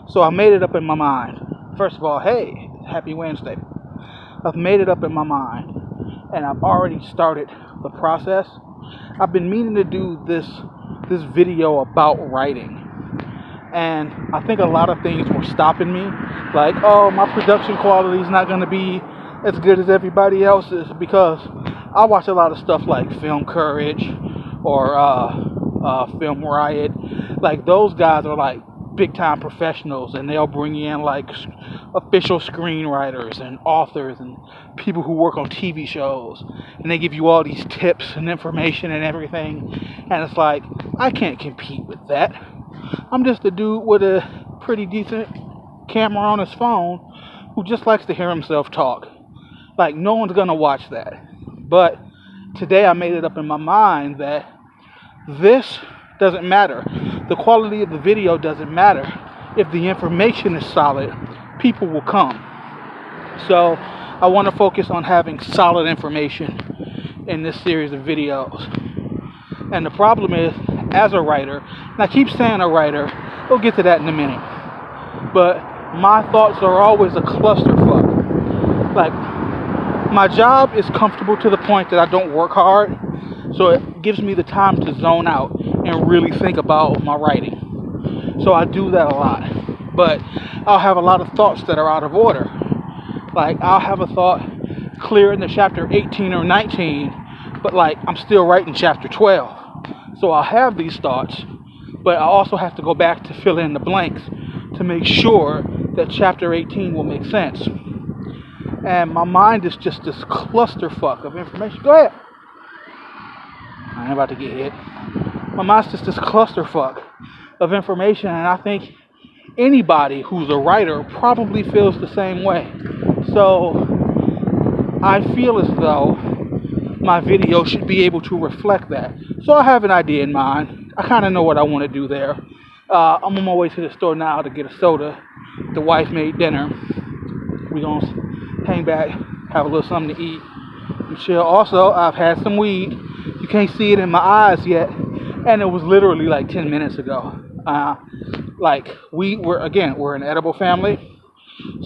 So I made it up in my mind. First of all, hey, happy Wednesday. I've made it up in my mind, and I've already started the process. I've been meaning to do this video about writing, and I think a lot of things were stopping me, like, oh, my production quality is not going to be as good as everybody else's, because I watch a lot of stuff like Film Courage or Film Riot. Like, those guys are like big time professionals, and they'll bring in like official screenwriters and authors and people who work on TV shows, and they give you all these tips and information and everything, and it's like, I can't compete with that. I'm just a dude with a pretty decent camera on his phone who just likes to hear himself talk. Like, no one's gonna watch that. But today I made it up in my mind that this doesn't matter. The quality of the video doesn't matter. If the information is solid, people will come. So I want to focus on having solid information in this series of videos. And the problem is, as a writer, and I keep saying a writer, we'll get to that in a minute, but my thoughts are always a clusterfuck. Like, my job is comfortable to the point that I don't work hard, so it gives me the time to zone out and really think about my writing. So I do that a lot. But I'll have a lot of thoughts that are out of order. Like, I'll have a thought clear in the chapter 18 or 19, but like, I'm still writing chapter 12. So I'll have these thoughts, but I also have to go back to fill in the blanks to make sure that chapter 18 will make sense. And my mind is just this clusterfuck of information. Go ahead. I ain't about to get hit. My mind's just this clusterfuck of information, and I think anybody who's a writer probably feels the same way. So I feel as though my video should be able to reflect that. So I have an idea in mind. I kind of know what I want to do there. I'm on my way to the store now to get a soda. The wife made dinner. We're going to hang back, have a little something to eat, and chill. Also, I've had some weed. You can't see it in my eyes yet, and it was literally like 10 minutes ago. We're an edible family,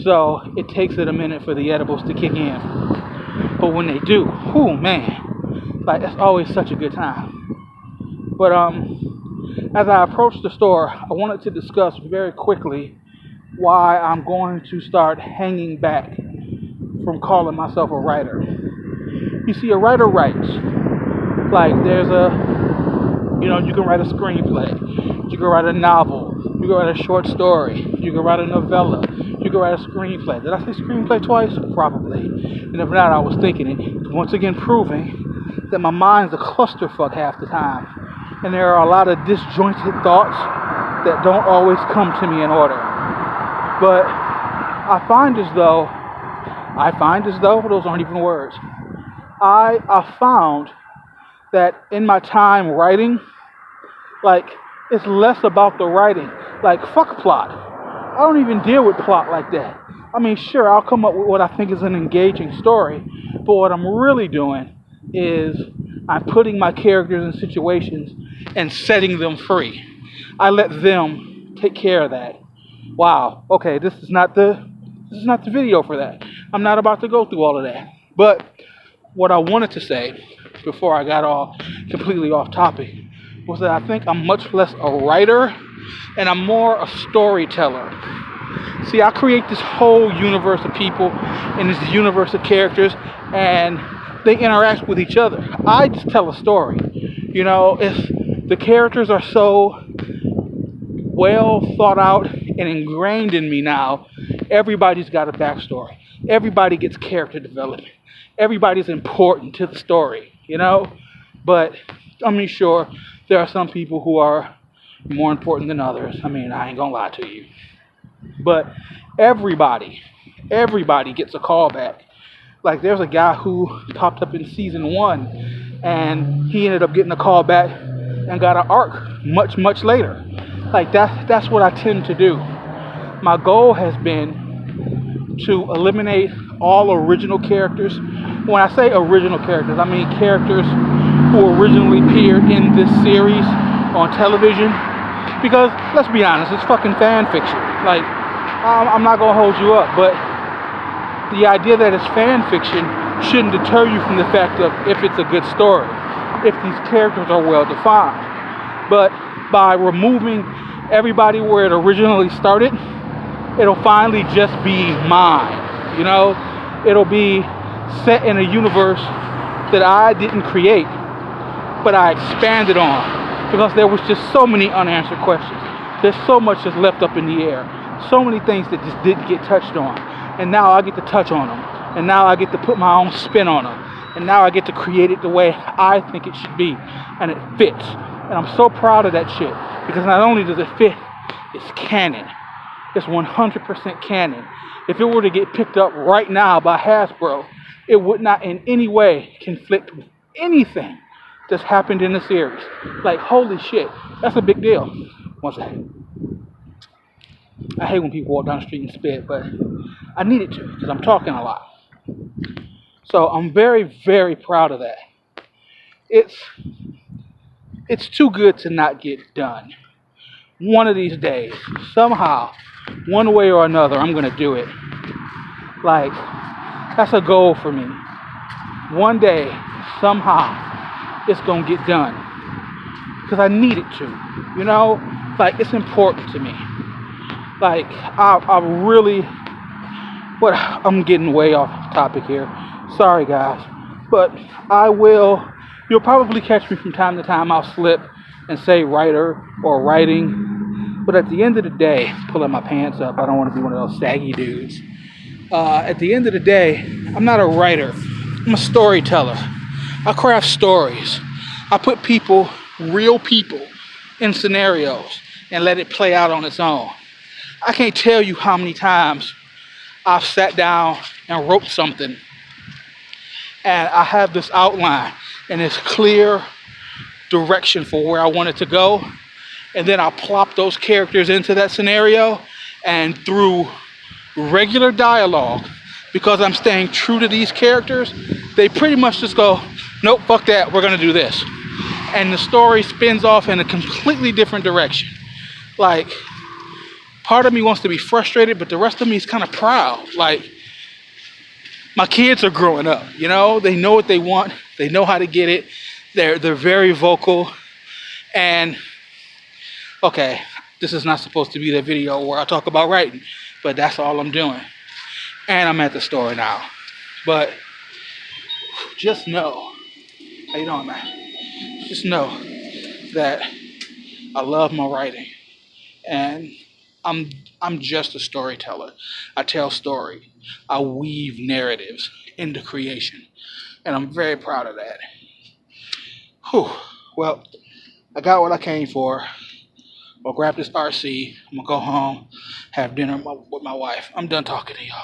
so it takes it a minute for the edibles to kick in. But when they do, whoo, man, like, it's always such a good time. But as I approached the store, I wanted to discuss very quickly why I'm going to start hanging back from calling myself a writer. You see, a writer writes. Like, you can write a screenplay, you can write a novel, you can write a short story, you can write a novella, you can write a screenplay. Did I say screenplay twice? Probably. And if not, I was thinking it. Once again, proving that my mind's a clusterfuck half the time. And there are a lot of disjointed thoughts that don't always come to me in order. But I find as though, those aren't even words. I found that in my time writing, like, it's less about the writing. Like, fuck plot. I don't even deal with plot like that. I mean, sure, I'll come up with what I think is an engaging story, but what I'm really doing is I'm putting my characters in situations and setting them free. I let them take care of that. Wow, okay, this is not the video for that. I'm not about to go through all of that. But what I wanted to say before I got all completely off topic was that I think I'm much less a writer and I'm more a storyteller. See, I create this whole universe of people and this universe of characters, and they interact with each other. I just tell a story. You know, if the characters are so well thought out and ingrained in me now, everybody's got a backstory. Everybody gets character development. Everybody's important to the story, you know? But, I mean, sure, there are some people who are more important than others. I mean, I ain't gonna lie to you. But everybody gets a callback. Like, there's a guy who popped up in season 1, and he ended up getting a callback and got an arc much, much later. Like, that's what I tend to do. My goal has been to eliminate all original characters. When I say original characters, I mean characters who originally appeared in this series on television. Because let's be honest, it's fucking fan fiction. Like, I'm not gonna hold you up, but the idea that it's fan fiction shouldn't deter you from the fact of if it's a good story, if these characters are well defined. But by removing everybody where it originally started, it'll finally just be mine. You know, it'll be set in a universe that I didn't create, but I expanded on, because there was just so many unanswered questions. There's so much that's left up in the air, so many things that just didn't get touched on, and now I get to touch on them, and now I get to put my own spin on them, and now I get to create it the way I think it should be, and it fits. And I'm so proud of that shit, because not only does it fit, it's canon. It's 100% canon. If it were to get picked up right now by Hasbro, it would not in any way conflict with anything that's happened in the series. Like, holy shit, that's a big deal. One second. I hate when people walk down the street and spit, but I needed to, because I'm talking a lot. So I'm very, very proud of that. It's too good to not get done. One of these days, somehow, one way or another, I'm going to do it. Like, that's a goal for me. One day, somehow, it's going to get done. Because I need it to. You know? Like, it's important to me. Like, I really... But I'm getting way off topic here. Sorry, guys. But you'll probably catch me from time to time. I'll slip and say writer or writing. But at the end of the day, pulling my pants up, I don't want to be one of those saggy dudes. At the end of the day, I'm not a writer. I'm a storyteller. I craft stories. I put real people, in scenarios and let it play out on its own. I can't tell you how many times I've sat down and wrote something and I have this outline and this clear direction for where I want it to go, and then I'll plop those characters into that scenario, and through regular dialogue, because I'm staying true to these characters, they pretty much just go, nope, fuck that, we're gonna do this. And the story spins off in a completely different direction. Like, part of me wants to be frustrated, but the rest of me is kind of proud. Like, my kids are growing up, you know? They know what they want. They know how to get it. They're very vocal. And, okay, this is not supposed to be the video where I talk about writing, but that's all I'm doing. And I'm at the store now. But just know, how you doing, man? Just know that I love my writing. And I'm just a storyteller. I tell story. I weave narratives into creation. And I'm very proud of that. Whew. Well, I got what I came for. I'll grab this RC. I'm going to go home, have dinner with my wife. I'm done talking to y'all.